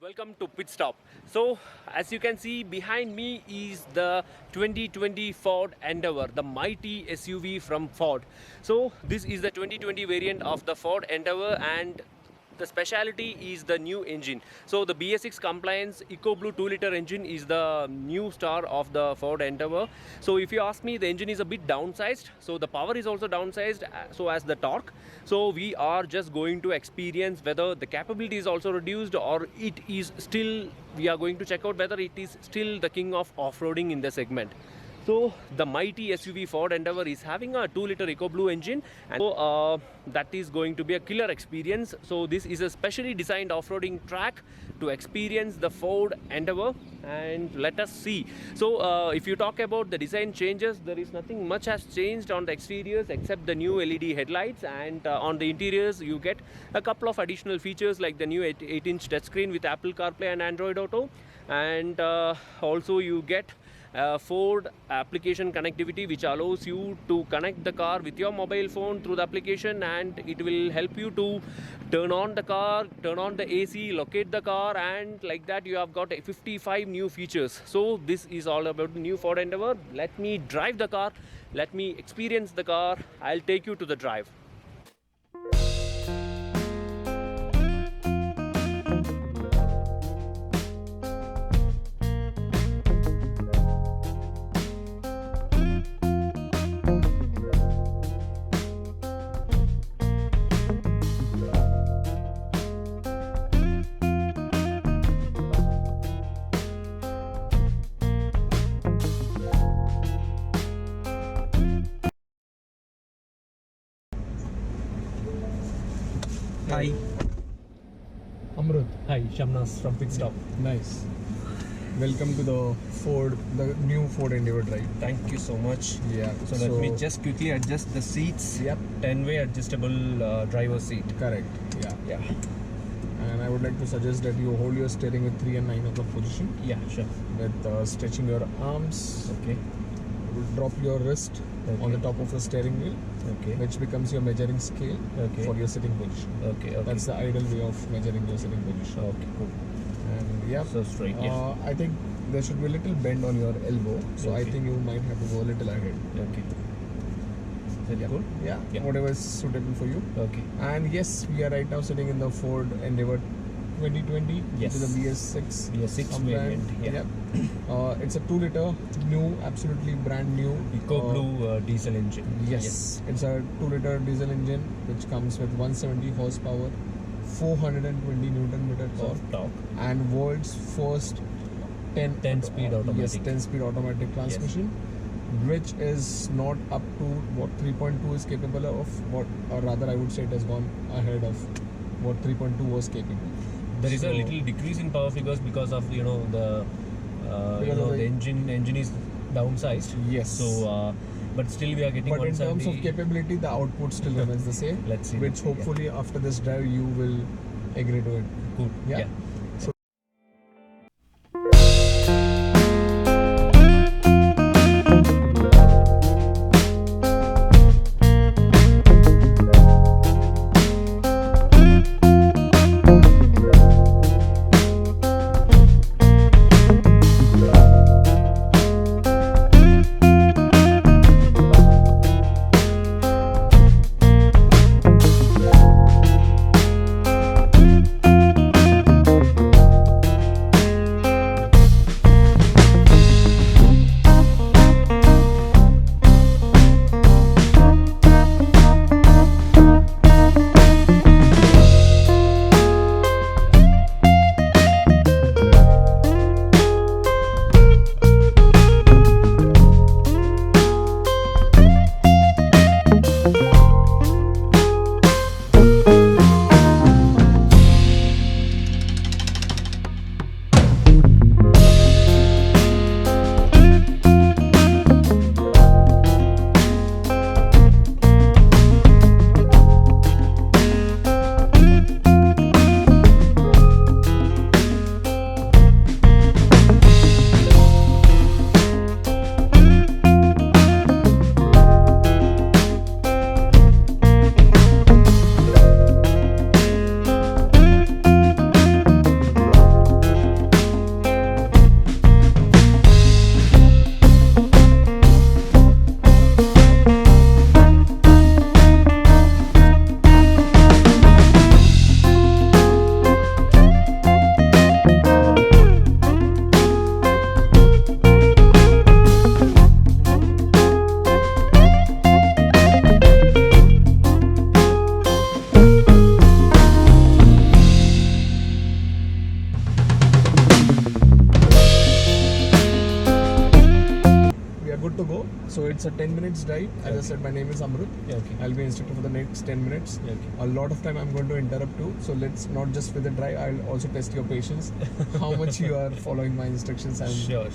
Welcome to Pit Stop. So, as you can see behind me is the 2020 Ford Endeavour, the mighty SUV from Ford. So, this is the 2020 variant of the Ford Endeavour, and the speciality is the new engine. So, the BS6 compliance EcoBlue 2-liter engine is the new star of the Ford Endeavour. So, if you ask me, the engine is a bit downsized. So, the power is also downsized, so as the torque. So, we are just going to experience whether the capability is also reduced, or it is still, we are going to check out whether it is still the king of off-roading in the segment. So the mighty SUV Ford Endeavour is having a 2-liter EcoBlue engine, and so that is going to be a killer experience. So this is a specially designed off-roading track to experience the Ford Endeavour, and let us see. So if you talk about the design changes, there is nothing much has changed on the exteriors except the new LED headlights, and on the interiors you get a couple of additional features like the new 8-inch touchscreen with Apple CarPlay and Android Auto, and also you get Ford application connectivity, which allows you to connect the car with your mobile phone through the application, and it will help you to turn on the car, turn on the AC, locate the car, and like that you have got 55 new features. So this is all about the new Ford Endeavour. Let me drive the car, let me experience the car. I'll take you to the drive. Hi. Amrut. Hi, Shamnas from Pit Stop. Nice. Welcome to the new Ford Endeavour drive. Thank you so much. Yeah. So let me just quickly adjust the seats. Yep. 10-way adjustable driver seat. Correct. Yeah. Yeah. And I would like to suggest that you hold your steering with 3 and 9 o'clock position. Yeah, sure. With stretching your arms. Okay. You will drop your wrist on the top of the steering wheel. Okay. Which becomes your measuring scale for your sitting position. Okay. That's the ideal way of measuring your sitting position. Okay, cool. And yeah. So straight. Yeah. I think there should be a little bend on your elbow. So I Okay. think you might have to go a little ahead. Okay. Is it good? Yeah. Yeah. Whatever is suitable for you. Okay. And yes, we are right now sitting in the Ford Endeavour 2020, Yes. which is a BS6. BS6 compliant. variant. Yeah. It's a 2-liter, new, absolutely brand new. EcoBlue diesel engine. Yes. It's a 2-liter diesel engine which comes with 170 horsepower, 420 Newton meter torque, and world's first 10-speed automatic. Yes, 10-speed automatic transmission. Which is not up to what 3.2 is capable of, or rather I would say it has gone ahead of what 3.2 was capable. There is a little decrease in power figures because of the engine is downsized. Yes. So, but still we are getting. But in terms of capability, the output still remains the same. Let's see. Which hopefully after this drive you will agree to it. Good. Yeah. Yeah. So it's a 10 minutes drive. As I Okay. said, my name is Amrut. Okay. I'll be instructor for the next 10 minutes. Okay. A lot of time I'm going to interrupt you. So let's not just with the drive. I'll also test your patience, how much you are following my instructions, and Sure.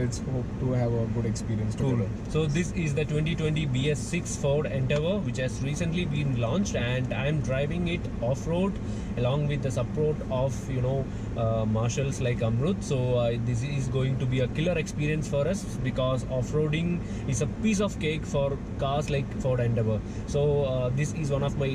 let's hope to have a good experience Cool. together. So this is the 2020 BS6 Ford Endeavour, which has recently been launched, and I'm driving it off-road along with the support of marshals like Amrut. So this is going to be a killer experience for us, because off-roading is a piece of cake for cars like Ford Endeavour. So this is one of my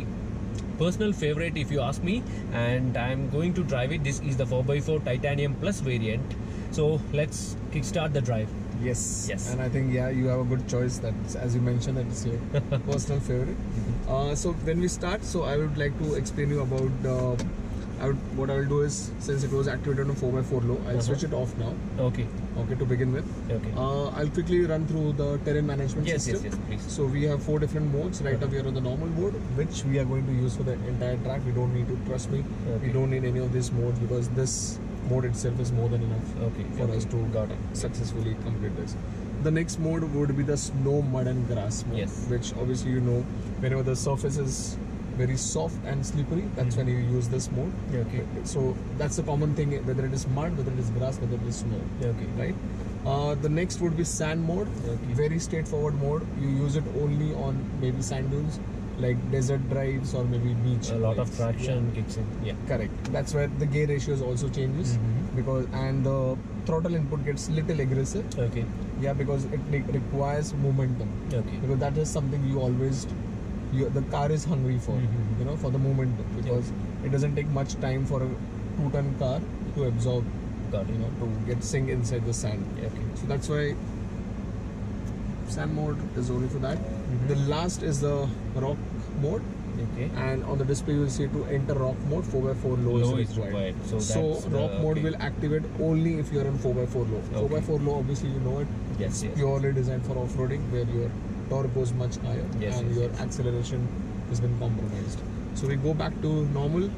personal favorite, if you ask me, and I'm going to drive it. This is the 4x4 Titanium Plus variant. So let's kickstart the drive. Yes. Yes. And I think you have a good choice. That, as you mentioned, that is your personal favorite. So when we start, so I would like to explain you about what I will do is, since it was activated on 4x4 low, I'll switch it off now. Okay. Okay, to begin with. Okay. I'll quickly run through the terrain management system. Yes, please. So we have 4 different modes. Right now we are on the normal mode, which we are going to use for the entire track. We don't need to, trust me, Okay. we don't need any of this mode, because this mode itself is more than enough Okay. for us to Got it. successfully complete this. The next mode would be the snow, mud and grass mode, Yes. which obviously whenever the surface is very soft and slippery, that's when you use this mode. Okay. So that's the common thing, whether it is mud, whether it is grass, whether it is snow. Okay. Right? The next would be sand mode. Okay. Very straightforward mode. You use it only on maybe sand dunes, like desert drives or maybe beach. A lot of drives. traction kicks in. Yeah. Correct. That's where the gear ratios also changes, and the throttle input gets little aggressive. Okay. Yeah, because it requires momentum. Okay. Because that is something the car is hungry for, for the momentum. Because it doesn't take much time for a 2-ton car to absorb, Got it. to get sink inside the sand. Okay. So that's why sand mode is only for that. The last is the rock mode, Okay. and on the display you will see to enter rock mode 4x4 low, Low is is required. required. So that's rock mode okay. will activate only if you are on 4x4 low. Okay. 4x4 low, obviously you know it. Yes. Yes. Purely designed for off-roading, where your torque goes much higher, Yes, and yes, your yes. acceleration has been compromised. So we go back to normal.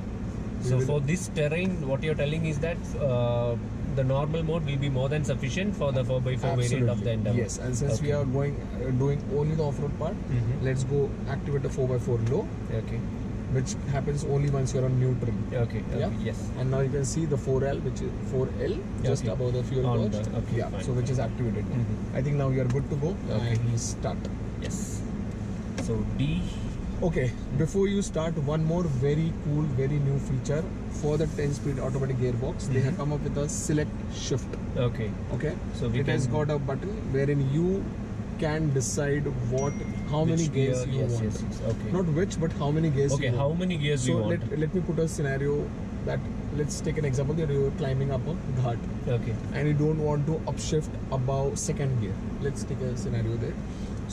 So for this terrain, what you're telling is that the normal mode will be more than sufficient for the 4x4 variant of the Endeavour. Yes, and since we Okay. are doing only the off-road part, let's go activate the 4x4 low, Okay. which happens only once you're on neutral. Okay. Yeah. Yes. And now you can see the 4L, which is 4L, just Okay. above the fuel On gauge. the- okay, yeah, fine, so which is activated now. I think now we are good to go, Okay. and we start. Yes. So D. Okay, before you start, one more very cool, very new feature for the 10-speed automatic gearbox. They have come up with a select shift. Okay. Okay, So we it has can- got a button wherein you can decide how many Which gears gear? you Yes, want. yes. Okay. Not which, but how many gears Okay. you How want. many gears So we want? let me put a scenario that, let's take an example that you're climbing up a ghat Okay. and you don't want to upshift above second gear. Let's take a scenario there.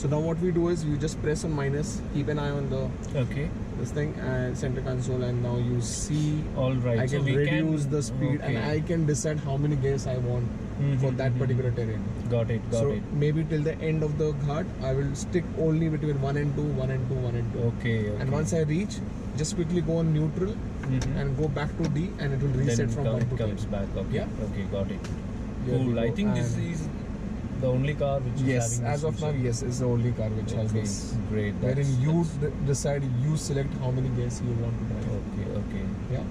So now what we do is you just press on minus, keep an eye on the Okay. this thing and center console, and now you see All right. I So can we reduce can the speed, and okay. I can decide how many gears I want for that particular terrain. Got it. Got So it. maybe till the end of the ghat, I will stick only between 1 and 2, 1 and 2, 1 and 2. Okay. And once I reach, just quickly go on neutral and go back to D, and it will reset then from 1 to 10. comes back. Okay. Yeah. Okay. Got it. There we Cool. I go. think this And is the only car which is yes, having as this of now, feature. yes, is the only car which has Okay, this. great. Wherein That's- you decide, you select how many gears you want to drive. Okay. Okay. Yeah.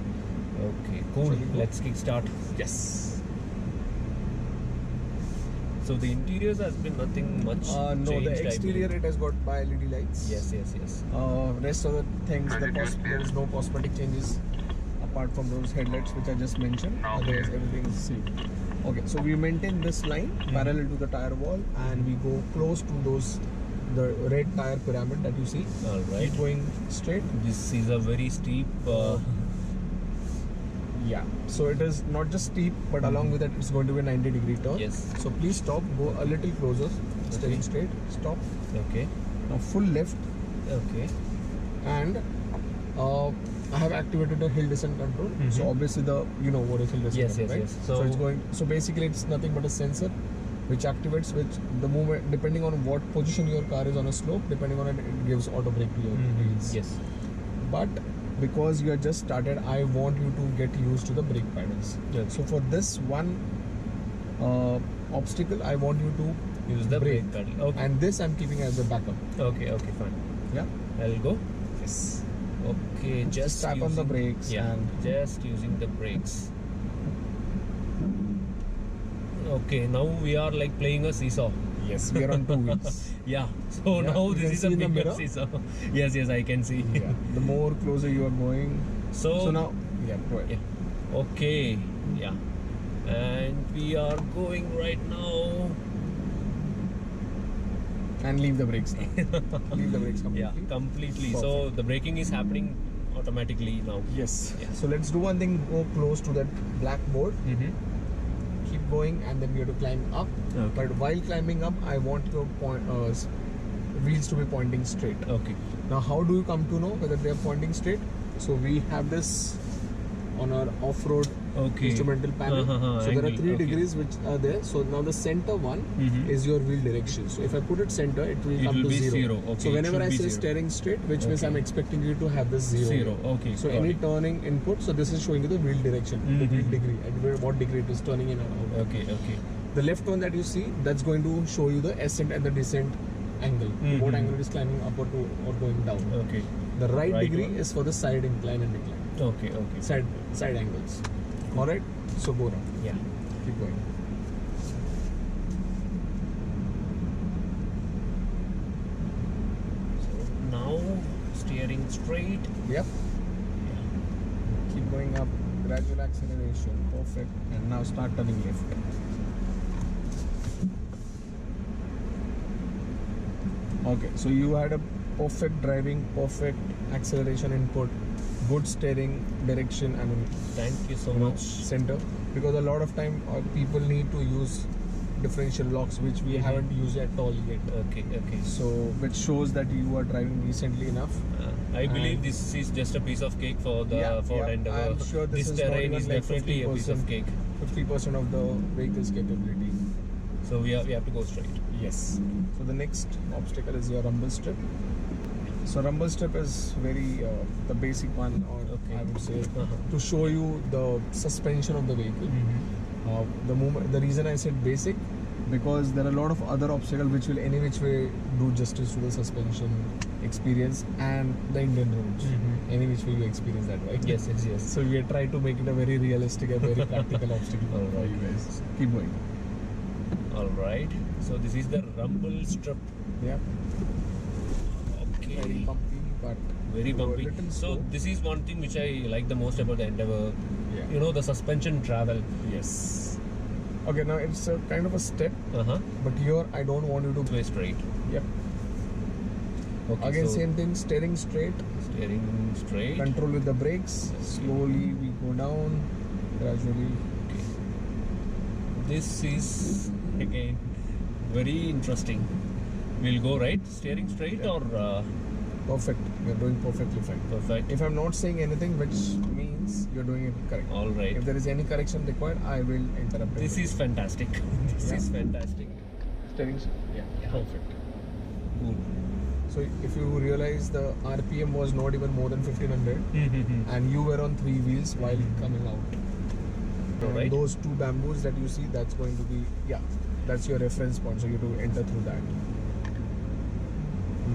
Okay. Cool. Shall we go? Let's kickstart. Yes. So the interiors has been nothing much No, changed, the I exterior believe. it has got by LED lights. Yes. Yes. Yes. Rest of the things, there is no cosmetic changes apart from those headlights which I just mentioned. Otherwise, everything is same. Okay, so we maintain this line parallel to the tire wall, and we go close to the red tire pyramid that you see. All right. Keep going straight. This is a very steep. Yeah. So it is not just steep, but along with it, it's going to be a 90-degree turn. Yes. So please stop. Go a little closer. Steering straight. Stop. Okay. Now full left, Okay. and I have activated the hill descent control. So obviously you know what is hill descent Yes, control, yes, right? yes. So it's So- going. So basically, it's nothing but a sensor which activates the movement depending on what position your car is on a slope. Depending on it, it gives auto brake to your wheels. Yes. But because you are just started, I want you to get used to the brake pedals. Okay. So for this one obstacle, I want you to use the brake. brake pedal. Okay. And this I'm keeping as a backup. Okay, fine. Yeah. I'll go. Yes. Okay, just tap on the brakes. Yeah, and just using the brakes. Okay, now we are like playing a seesaw. yes, we are on 2 wheels. Yeah. So Yeah, now you this can is see a in the bigger mirror? seesaw. Yes, I can see. Yeah. The more closer you are going. So now, yeah, go ahead. yeah. Okay. Yeah. And we are going right now. And leave the brakes now. Leave the brakes completely. Yeah, completely. Perfect. So the braking is happening automatically now. Yes. Yeah. So let's do one thing. Go close to that black board. Keep going, and then we have to climb up. Okay. But while climbing up, I want your wheels to be pointing straight. Okay. Now, how do you come to know whether they are pointing straight? So we have this on our off-road instrumental panel. So there are Angle. 3 Okay. degrees which are there. So now the center one is your wheel direction. So if I put it center, it will come to be 0. Okay, So whenever I say 0. steering straight, which means Okay. I'm expecting you to have this 0. 0. Okay. So got any it. turning input, so this is showing you the wheel direction, the wheel degree, and what degree it is turning in and out. Okay. The left one that you see, that's going to show you the ascent and the descent angle. What angle it is climbing up or going down. Okay. The right degree one. is for the side incline and decline. Okay. Side angles. Alright? So go now. Yeah. Keep going. So now steering straight. Yep. Keep going up. Gradual acceleration. Perfect. And now start turning left. Okay, so you had a perfect driving, perfect acceleration input, good steering direction, I mean, Thank you so you know, much. center. Because a lot of time people need to use differential locks, which we haven't used at all yet. Okay. So, which shows that you are driving decently enough. I believe this is just a piece of cake for the Ford Endeavour. I'm sure this is terrain not is even like definitely a piece of 50%, cake. 50% of the vehicle's capability. So we have to go straight. Yes. So the next obstacle is your rumble strip. So rumble strip is very the basic one, or I would say, to show you the suspension of the vehicle. The reason I said basic, because there are a lot of other obstacles which will any which way do justice to the suspension experience and the Indian roads. Any which way you experience that, right? Yes. So we are trying to make it a very realistic and very practical obstacle for you guys. Keep going. Alright. So this is the rumble strip. Yeah. Okay. Very bumpy, but Very go a bumpy. little So slow. this is one thing which I like the most about the Endeavour. Yeah. You know, the suspension travel. Yes. Okay, now it's a kind of a step, but here I don't want you to. Way straight. Yep. Okay. Again, so same thing. Steering straight. steering straight. Control with the brakes. Slowly we go down. Gradually. Okay. This is again very interesting. We'll go right, steering straight or Perfect. You're doing perfectly fine. perfect. If I'm not saying anything, which means you're doing it correct. All right. If there is any correction required, I will interrupt. This is fantastic. This Yeah. is fantastic. steering. Yeah. Perfect. Cool. So if you realize the RPM was not even more than 1500, and you were on 3 wheels while coming out. And Alright. those 2 bamboos that you see, that's going to be, that's your reference point. So you have to enter through that.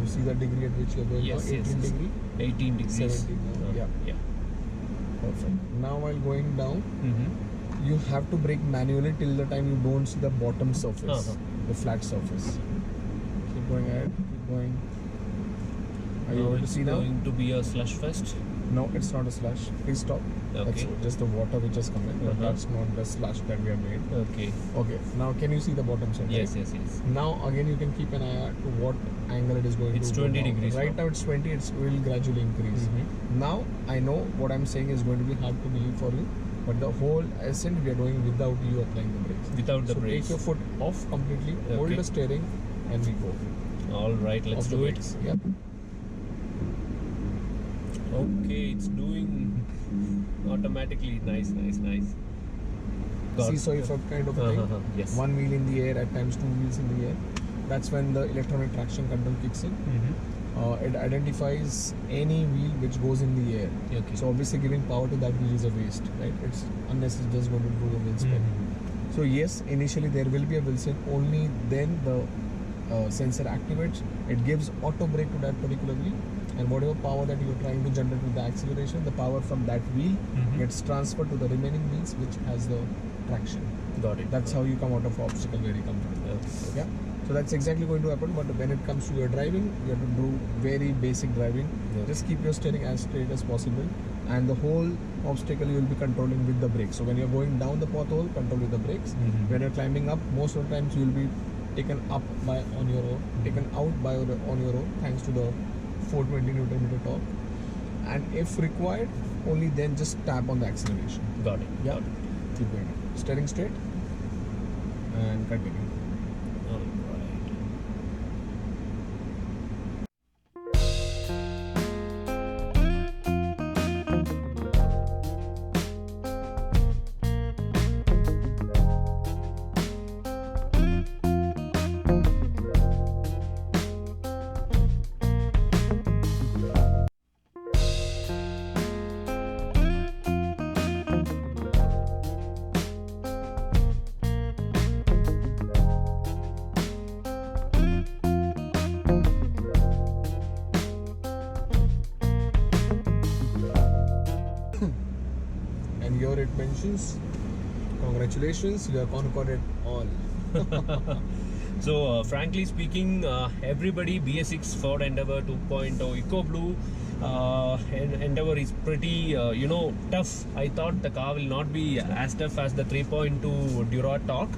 You see the degree at which you're going Yes, now? 18 yes. degree? 18 degrees. 17 now. Yeah. Perfect. Now while going down, you have to brake manually till the time you don't see the bottom surface, the flat surface. Keep going ahead, keep going. Are you Now able to it's see now? going to be a slush fest. No, it's not a slush. Please stop. Okay. That's just the water which has come in, but that's not the slush that we have made. Okay. Okay, now can you see the bottom side? Yes, right? yes. Now again you can keep an eye to what angle it is going It's to go 20 down. degrees Right now. now it's 20, it will gradually increase. Now I know what I'm saying is going to be hard to believe for you, but the whole ascent we are doing without you applying the brakes. Without the So brakes. take your foot off completely, hold Okay. the steering, and we go. All right, let's Off the do it. brakes. Yep. Okay, it's doing automatically. Nice. Got Seesaw effect kind of a thing. Yes. One wheel in the air, at times 2 wheels in the air. That's when the electronic traction control kicks in. It identifies any wheel which goes in the air. Okay. So obviously giving power to that wheel is a waste, right? It's unless it's just going to do the wheel spin. So yes, initially there will be a wheel seal, only then the sensor activates, it gives auto brake to that particular wheel, and whatever power that you are trying to generate with the acceleration, the power from that wheel gets transferred to the remaining wheels which has the traction. Got it. That's how you come out of obstacle very comfortably. Yes. Yeah. So that's exactly going to happen, but when it comes to your driving, you have to do very basic driving. Yeah. Just keep your steering as straight as possible, and the whole obstacle you will be controlling with the brakes. So when you're going down the pothole, control with the brakes. When you're climbing up, most of the times you will be taken up by on your own, taken out by on your own, thanks to the 420 Nm torque. And if required, only then just tap on the acceleration. Got it. Yeah. Keep going. Steering straight and continue. And here it mentions, congratulations, you have conquered it all. So frankly speaking, everybody BS6 Ford Endeavour 2.0 EcoBlue Endeavour is pretty tough. I thought the car will not be as tough as the 3.2 Dura torque,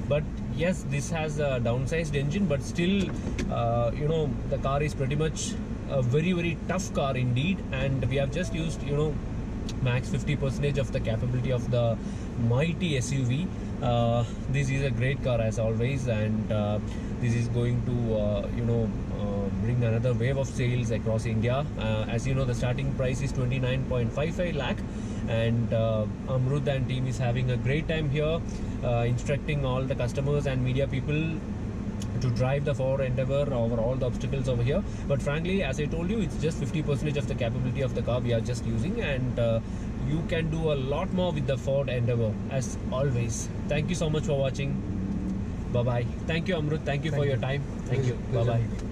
but yes, this has a downsized engine, but still the car is pretty much a very tough car indeed, and we have just used max 50% of the capability of the mighty SUV. This is a great car as always, and this is going to bring another wave of sales across India. As you know, the starting price is 29.55 lakh, and Amrut and team is having a great time here, instructing all the customers and media people to drive the Ford Endeavour over all the obstacles over here. But frankly, as I told you, it's just 50% of the capability of the car we are just using, and you can do a lot more with the Ford Endeavour as always. Thank you so much for watching. Bye bye. Thank you, Amrut. Thank you for your time. Thank you. Bye bye.